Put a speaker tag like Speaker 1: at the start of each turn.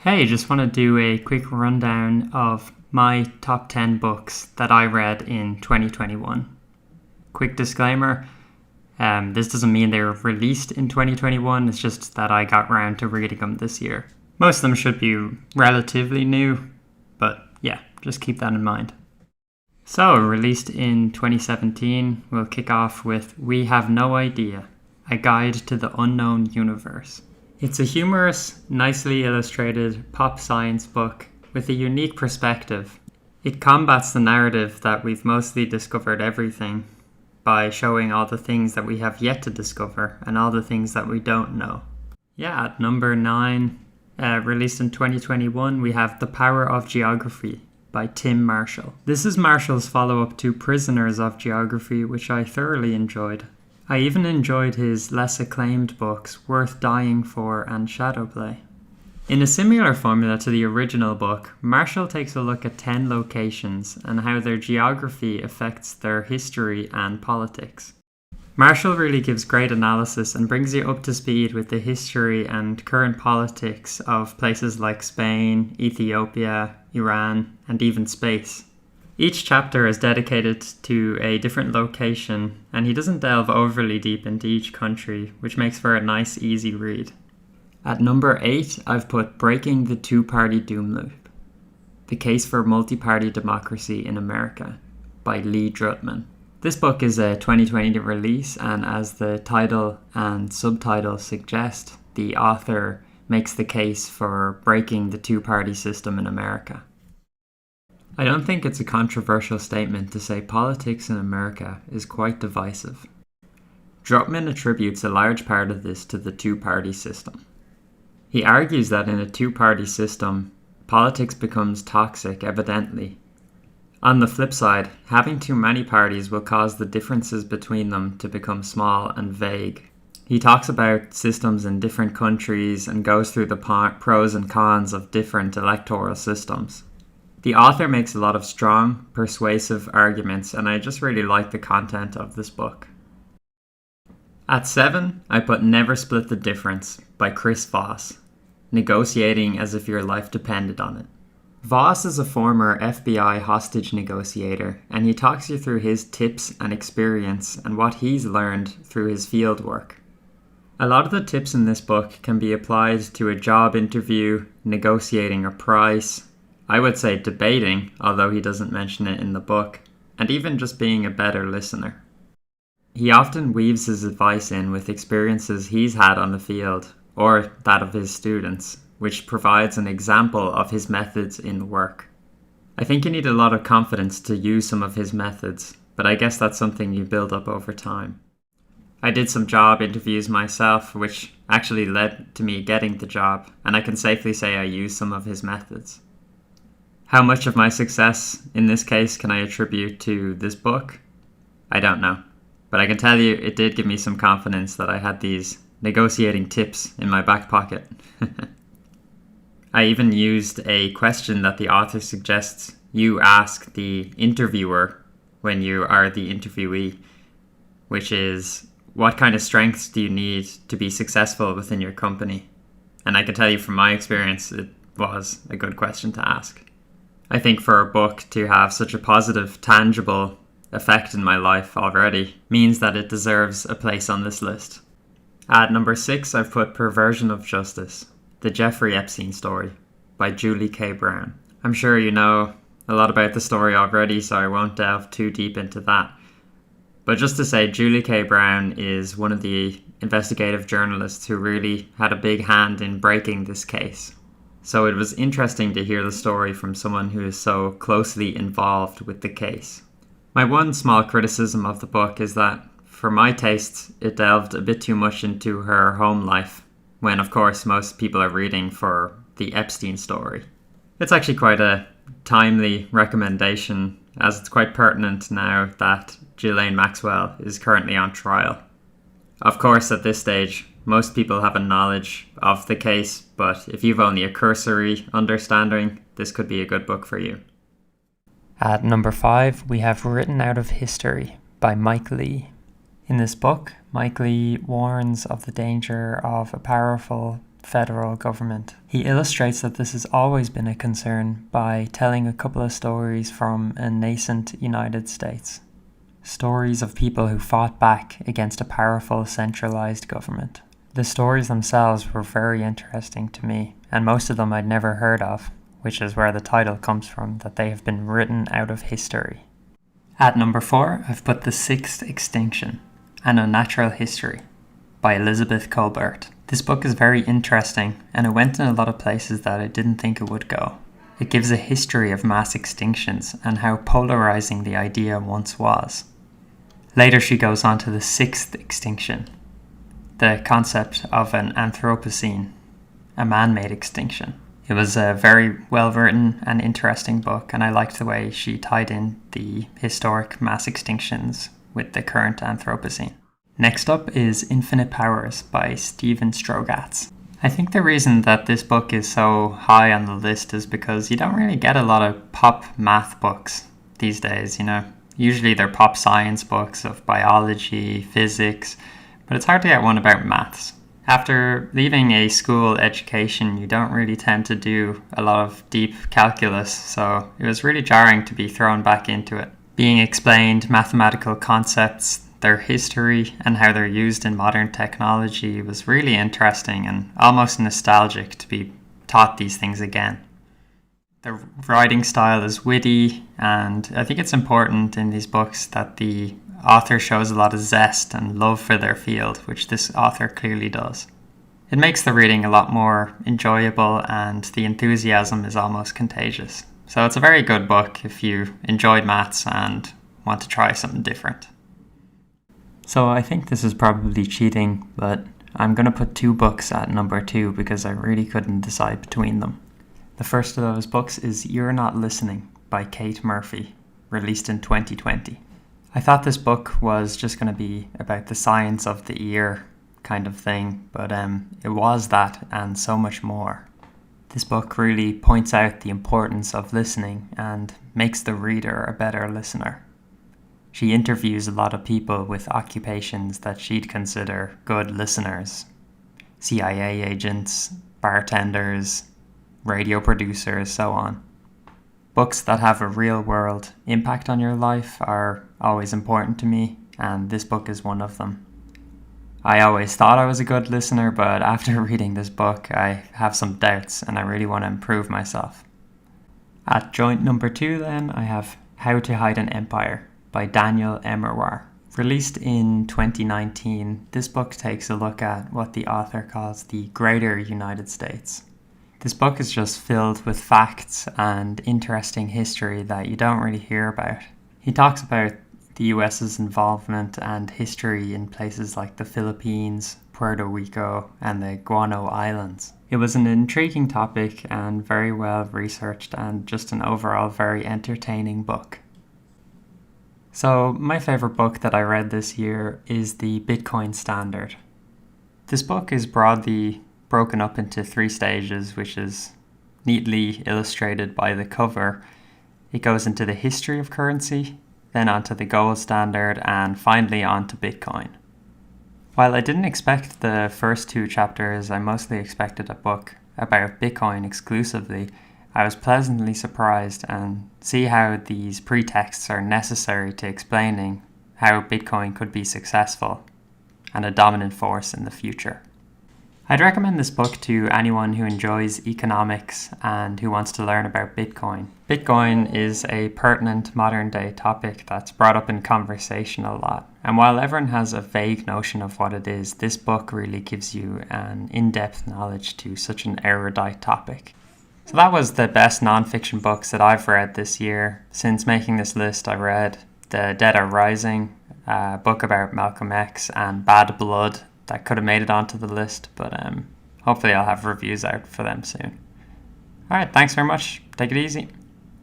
Speaker 1: Hey, just want to do a quick rundown of my top 10 books that I read in 2021. Quick disclaimer, this doesn't mean they were released in 2021, it's just that I got around to reading them this year. Most of them should be relatively new, but yeah, just keep that in mind. So, released in 2017, we'll kick off with We Have No Idea, A Guide to the Unknown Universe. It's a humorous, nicely illustrated pop science book with a unique perspective. It combats the narrative that we've mostly discovered everything by showing all the things that we have yet to discover and all the things that we don't know. Yeah, at number 9, released in 2021, we have The Power of Geography by Tim Marshall. This is Marshall's follow-up to Prisoners of Geography, which I thoroughly enjoyed. I even enjoyed his less acclaimed books, Worth Dying For and Shadowplay. In a similar formula to the original book, Marshall takes a look at 10 locations and how their geography affects their history and politics. Marshall really gives great analysis and brings you up to speed with the history and current politics of places like Spain, Ethiopia, Iran, and even space. Each chapter is dedicated to a different location, and he doesn't delve overly deep into each country, which makes for a nice, easy read. At number 8, I've put Breaking the Two-Party Doom Loop, The Case for Multi-Party Democracy in America by Lee Drutman. This book is a 2020 release, and as the title and subtitle suggest, the author makes the case for breaking the two-party system in America. I don't think it's a controversial statement to say politics in America is quite divisive. Drutman attributes a large part of this to the two-party system. He argues that in a two-party system, politics becomes toxic evidently. On the flip side, having too many parties will cause the differences between them to become small and vague. He talks about systems in different countries and goes through the pros and cons of different electoral systems. The author makes a lot of strong, persuasive arguments, and I just really like the content of this book. At 7, I put Never Split the Difference by Chris Voss, Negotiating as if your life depended on it. Voss is a former FBI hostage negotiator, and he talks you through his tips and experience and what he's learned through his field work. A lot of the tips in this book can be applied to a job interview, negotiating a price, I would say debating, although he doesn't mention it in the book, and even just being a better listener. He often weaves his advice in with experiences he's had on the field, or that of his students, which provides an example of his methods in work. I think you need a lot of confidence to use some of his methods, but I guess that's something you build up over time. I did some job interviews myself, which actually led to me getting the job, and I can safely say I used some of his methods. How much of my success in this case can I attribute to this book? I don't know, but I can tell you it did give me some confidence that I had these negotiating tips in my back pocket. I even used a question that the author suggests you ask the interviewer when you are the interviewee, which is, what kind of strengths do you need to be successful within your company? And I can tell you from my experience, it was a good question to ask. I think for a book to have such a positive, tangible effect in my life already means that it deserves a place on this list. At number 6, I've put Perversion of Justice, The Jeffrey Epstein Story by Julie K. Brown. I'm sure you know a lot about the story already, so I won't delve too deep into that. But just to say, Julie K. Brown is one of the investigative journalists who really had a big hand in breaking this case. So it was interesting to hear the story from someone who is so closely involved with the case. My one small criticism of the book is that, for my tastes, it delved a bit too much into her home life, when of course most people are reading for the Epstein story. It's actually quite a timely recommendation, as it's quite pertinent now that Ghislaine Maxwell is currently on trial. Of course, at this stage, most people have a knowledge of the case, but if you've only a cursory understanding, this could be a good book for you. At number 5, we have Written Out of History by Mike Lee. In this book, Mike Lee warns of the danger of a powerful federal government. He illustrates that this has always been a concern by telling a couple of stories from a nascent United States. Stories of people who fought back against a powerful centralized government. The stories themselves were very interesting to me, and most of them I'd never heard of, which is where the title comes from, that they have been written out of history. At number 4, I've put The Sixth Extinction, An Unnatural History by Elizabeth Colbert. This book is very interesting, and it went in a lot of places that I didn't think it would go. It gives a history of mass extinctions and how polarizing the idea once was. Later she goes on to the Sixth Extinction, the concept of an Anthropocene, a man-made extinction. It was a very well-written and interesting book, and I liked the way she tied in the historic mass extinctions with the current Anthropocene. Next up is Infinite Powers by Stephen Strogatz. I think the reason that this book is so high on the list is because you don't really get a lot of pop math books these days, Usually they're pop science books of biology, physics, but it's hard to get one about maths. After leaving a school education, you don't really tend to do a lot of deep calculus, so it was really jarring to be thrown back into it. Being explained mathematical concepts, their history, and how they're used in modern technology was really interesting and almost nostalgic to be taught these things again. The writing style is witty, and I think it's important in these books that the author shows a lot of zest and love for their field, which this author clearly does. It makes the reading a lot more enjoyable, and the enthusiasm is almost contagious. So it's a very good book if you enjoyed maths and want to try something different. So I think this is probably cheating, but I'm going to put 2 books at number 2 because I really couldn't decide between them. The first of those books is Youre Not Listening by Kate Murphy, released in 2020. I thought this book was just going to be about the science of the ear kind of thing, but it was that and so much more. This book really points out the importance of listening and makes the reader a better listener. She interviews a lot of people with occupations that she'd consider good listeners. CIA agents, bartenders, radio producers, so on. Books that have a real-world impact on your life are always important to me, and this book is one of them. I always thought I was a good listener, but after reading this book, I have some doubts, and I really want to improve myself. At joint number 2 then, I have How to Hide an Empire by Daniel Emerwar. Released in 2019, this book takes a look at what the author calls the Greater United States. This book is just filled with facts and interesting history that you don't really hear about. He talks about the US's involvement and history in places like the Philippines, Puerto Rico, and the Guano Islands. It was an intriguing topic and very well researched, and just an overall very entertaining book. So my favorite book that I read this year is The Bitcoin Standard. This book is broadly broken up into 3 stages, which is neatly illustrated by the cover. It goes into the history of currency, then onto the gold standard, and finally onto Bitcoin. While I didn't expect the first 2 chapters, I mostly expected a book about Bitcoin exclusively. I was pleasantly surprised and see how these pretexts are necessary to explaining how Bitcoin could be successful and a dominant force in the future. I'd recommend this book to anyone who enjoys economics and who wants to learn about Bitcoin. Bitcoin is a pertinent modern day topic that's brought up in conversation a lot. And while everyone has a vague notion of what it is, this book really gives you an in-depth knowledge to such an erudite topic. So that was the best non-fiction books that I've read this year. Since making this list, I read The Dead Are Rising, a book about Malcolm X, and Bad Blood. That could have made it onto the list, but hopefully I'll have reviews out for them soon. Alright, thanks very much. Take it easy.